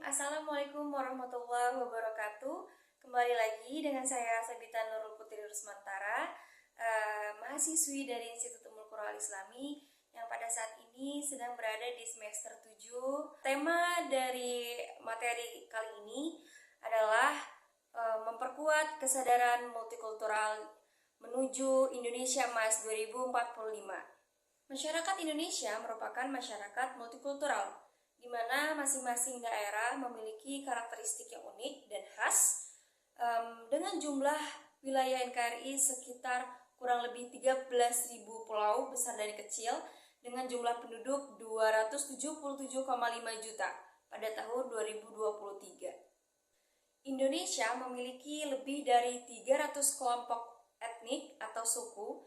Assalamualaikum warahmatullahi wabarakatuh. Kembali lagi dengan saya Sabita Nurul Putri Rusmantara, mahasiswi dari Institut Ummul Qura Al-Islami yang pada saat ini sedang berada di semester 7. Tema dari materi kali ini adalah memperkuat kesadaran multikultural menuju Indonesia Emas 2045. Masyarakat Indonesia merupakan masyarakat multikultural, di mana masing-masing daerah memiliki karakteristik yang unik dan khas, dengan jumlah wilayah NKRI sekitar kurang lebih 13.000 pulau besar dari kecil, dengan jumlah penduduk 277,5 juta pada tahun 2023. Indonesia memiliki lebih dari 300 kelompok etnik atau suku,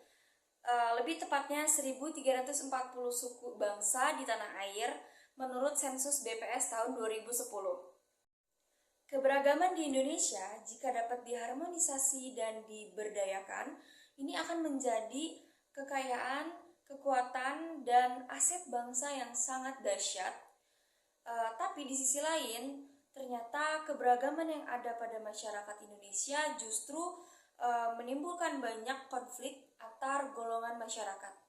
lebih tepatnya 1.340 suku bangsa di tanah air menurut sensus BPS tahun 2010. Keberagaman di Indonesia jika dapat diharmonisasi dan diberdayakan, ini akan menjadi kekayaan, kekuatan, dan aset bangsa yang sangat dahsyat. Tapi di sisi lain, ternyata keberagaman yang ada pada masyarakat Indonesia justru menimbulkan banyak konflik antar golongan masyarakat.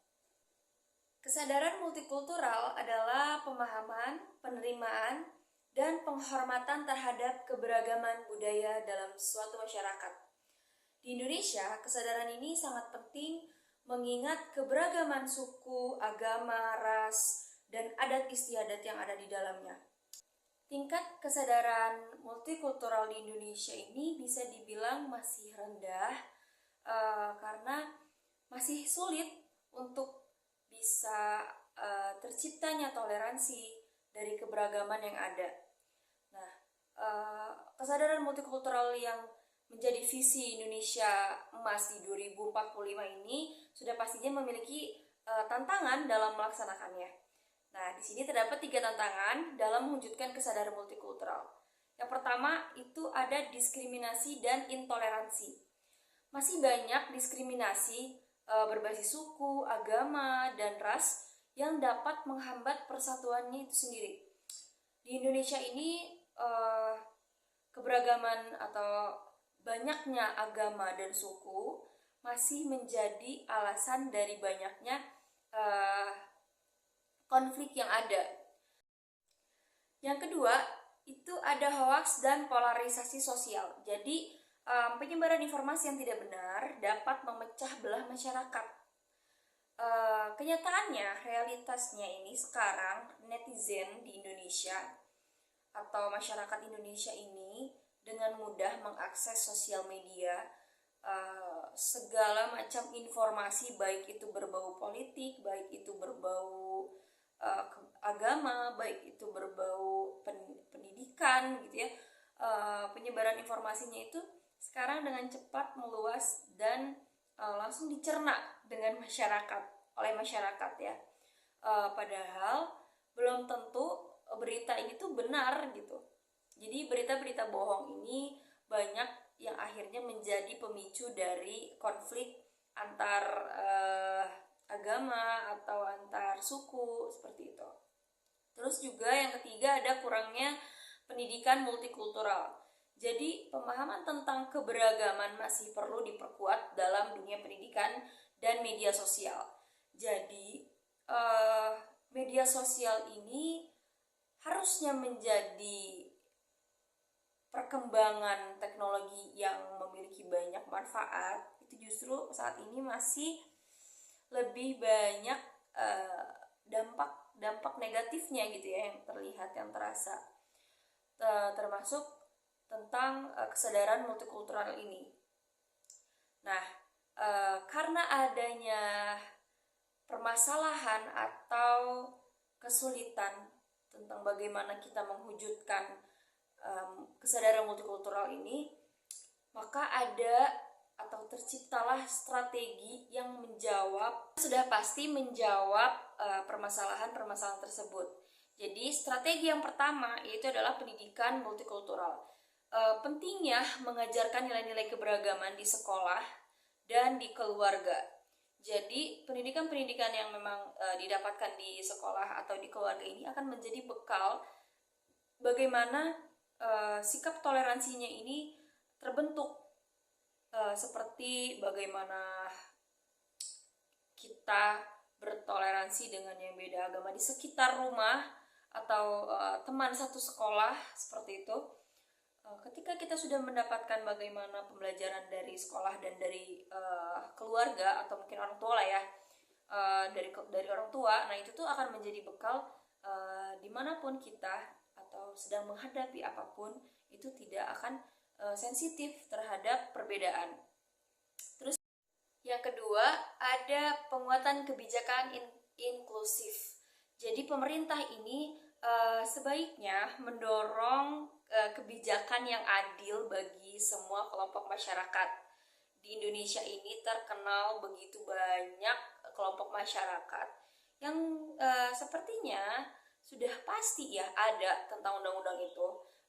Kesadaran multikultural adalah pemahaman, penerimaan, dan penghormatan terhadap keberagaman budaya dalam suatu masyarakat. Di Indonesia, kesadaran ini sangat penting mengingat keberagaman suku, agama, ras, dan adat istiadat yang ada di dalamnya. Tingkat kesadaran multikultural di Indonesia ini bisa dibilang masih rendah, karena masih sulit untuk bisa terciptanya toleransi dari keberagaman yang ada. Nah, kesadaran multikultural yang menjadi visi Indonesia Emas di 2045 ini sudah pastinya memiliki tantangan dalam melaksanakannya. Nah, di sini terdapat 3 tantangan dalam mewujudkan kesadaran multikultural. Yang pertama itu ada diskriminasi dan intoleransi. Masih banyak diskriminasi berbasis suku, agama, dan ras yang dapat menghambat persatuannya itu sendiri. Di Indonesia ini keberagaman atau banyaknya agama dan suku masih menjadi alasan dari banyaknya konflik yang ada. Yang kedua, itu ada hoaks dan polarisasi sosial. Jadi, penyebaran informasi yang tidak benar dapat memecah belah masyarakat. Kenyataannya, realitasnya ini sekarang netizen di Indonesia atau masyarakat Indonesia ini dengan mudah mengakses sosial media, segala macam informasi, baik itu berbau politik, baik itu berbau agama, baik itu berbau pendidikan gitu ya. Penyebaran informasinya itu sekarang dengan cepat meluas dan langsung dicerna dengan oleh masyarakat ya. Padahal belum tentu berita ini tuh benar gitu. Jadi berita-berita bohong ini banyak yang akhirnya menjadi pemicu dari konflik antar agama atau antar suku seperti itu. Terus juga yang ketiga ada kurangnya pendidikan multikultural. Jadi pemahaman tentang keberagaman masih perlu diperkuat dalam dunia pendidikan dan media sosial. Jadi media sosial ini harusnya menjadi perkembangan teknologi yang memiliki banyak manfaat. Itu justru saat ini masih lebih banyak dampak negatifnya gitu ya yang terlihat, yang terasa, termasuk tentang kesadaran multikultural ini. Nah, karena adanya permasalahan atau kesulitan tentang bagaimana kita mewujudkan kesadaran multikultural ini, maka ada atau terciptalah strategi yang sudah pasti menjawab permasalahan-permasalahan tersebut. Jadi strategi yang pertama yaitu adalah pendidikan multikultural. Pentingnya mengajarkan nilai-nilai keberagaman di sekolah dan di keluarga. Jadi pendidikan-pendidikan yang memang didapatkan di sekolah atau di keluarga ini akan menjadi bekal bagi bagaimana sikap toleransinya ini terbentuk, seperti bagaimana kita bertoleransi dengan yang beda agama di sekitar rumah atau teman satu sekolah seperti itu. Ketika kita sudah mendapatkan bagaimana pembelajaran dari sekolah dan dari keluarga atau mungkin orang tua lah ya, dari orang tua, nah itu tuh akan menjadi bekal dimanapun kita atau sedang menghadapi apapun, itu tidak akan sensitif terhadap perbedaan. Terus yang kedua, ada penguatan kebijakan inklusif. Jadi pemerintah ini sebaiknya mendorong kebijakan yang adil bagi semua kelompok masyarakat. Di Indonesia ini terkenal begitu banyak kelompok masyarakat yang sepertinya sudah pasti ya ada tentang undang-undang itu.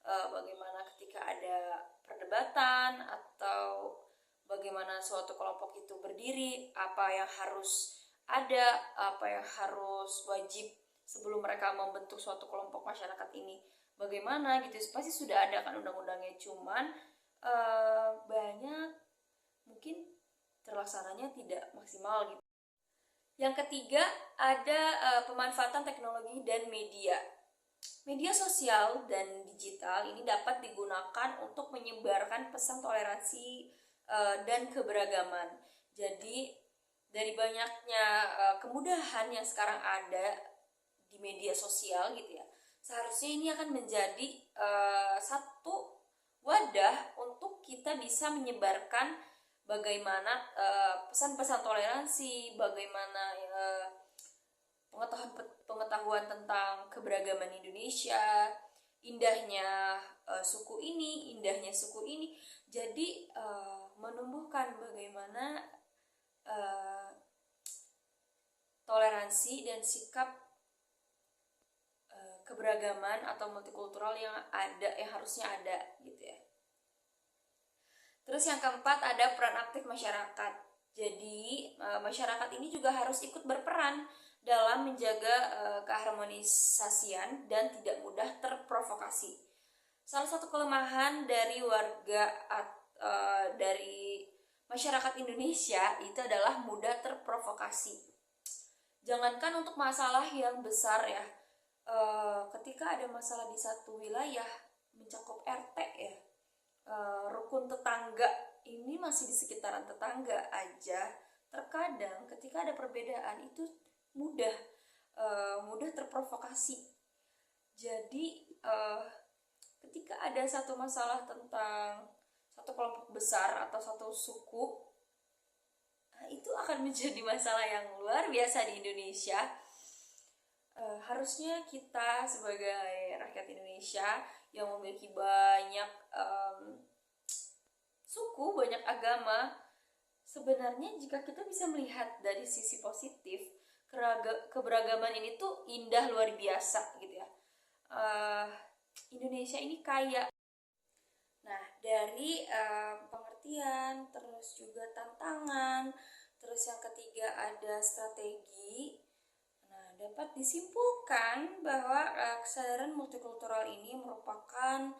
Bagaimana ketika ada perdebatan atau bagaimana suatu kelompok itu berdiri, apa yang harus ada, apa yang harus wajib sebelum mereka membentuk suatu kelompok masyarakat ini, bagaimana gitu, pasti sudah ada kan undang-undangnya, cuman banyak mungkin terlaksananya tidak maksimal gitu. Yang ketiga, ada pemanfaatan teknologi dan media. Media sosial dan digital ini dapat digunakan untuk menyebarkan pesan toleransi dan keberagaman. Jadi dari banyaknya kemudahan yang sekarang ada di media sosial gitu ya, seharusnya ini akan menjadi satu wadah untuk kita bisa menyebarkan bagaimana pesan-pesan toleransi, bagaimana pengetahuan tentang keberagaman Indonesia, indahnya suku ini, indahnya suku ini. Jadi menumbuhkan bagaimana toleransi dan sikap keberagaman atau multikultural yang ada, yang harusnya ada gitu ya. Terus yang keempat, ada peran aktif masyarakat. Jadi masyarakat ini juga harus ikut berperan dalam menjaga keharmonisasian dan tidak mudah terprovokasi. Salah satu kelemahan dari warga dari masyarakat Indonesia itu adalah mudah terprovokasi. Jangankan untuk masalah yang besar ya, ketika ada masalah di satu wilayah mencakup RT ya, rukun tetangga, ini masih di sekitaran tetangga aja, terkadang ketika ada perbedaan itu mudah terprovokasi. Jadi ketika ada satu masalah tentang satu kelompok besar atau satu suku, itu akan menjadi masalah yang luar biasa di Indonesia. Harusnya kita sebagai rakyat Indonesia yang memiliki banyak suku, banyak agama, sebenarnya jika kita bisa melihat dari sisi positif, keberagaman ini tuh indah luar biasa gitu ya. Indonesia ini kaya. Nah, dari pengertian, terus juga tantangan, terus yang ketiga ada strategi. Nah, dapat disimpulkan bahwa kesadaran multikultural ini merupakan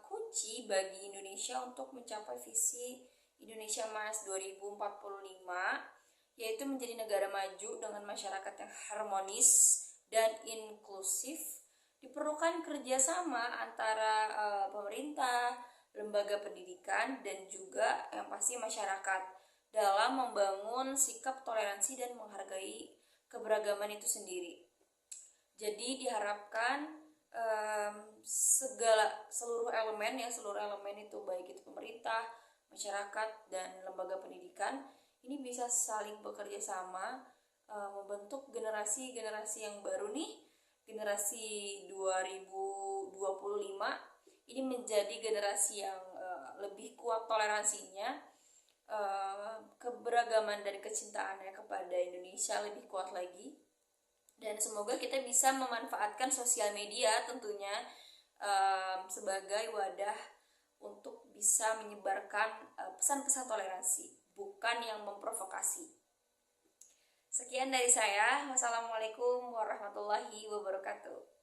kunci bagi Indonesia untuk mencapai visi Indonesia Emas 2045, yaitu menjadi negara maju dengan masyarakat yang harmonis dan inklusif. Diperlukan kerjasama antara pemerintah, lembaga pendidikan, dan juga yang pasti masyarakat dalam membangun sikap toleransi dan menghargai keberagaman itu sendiri. Jadi diharapkan seluruh elemen itu, baik itu pemerintah, masyarakat, dan lembaga pendidikan, ini bisa saling bekerja sama membentuk generasi yang baru nih, generasi 2025 ini menjadi generasi yang lebih kuat toleransinya, keberagaman dan kecintaannya kepada Indonesia lebih kuat lagi. Dan semoga kita bisa memanfaatkan sosial media tentunya sebagai wadah untuk bisa menyebarkan pesan-pesan toleransi, bukan yang memprovokasi. Sekian dari saya. Wassalamualaikum warahmatullahi wabarakatuh.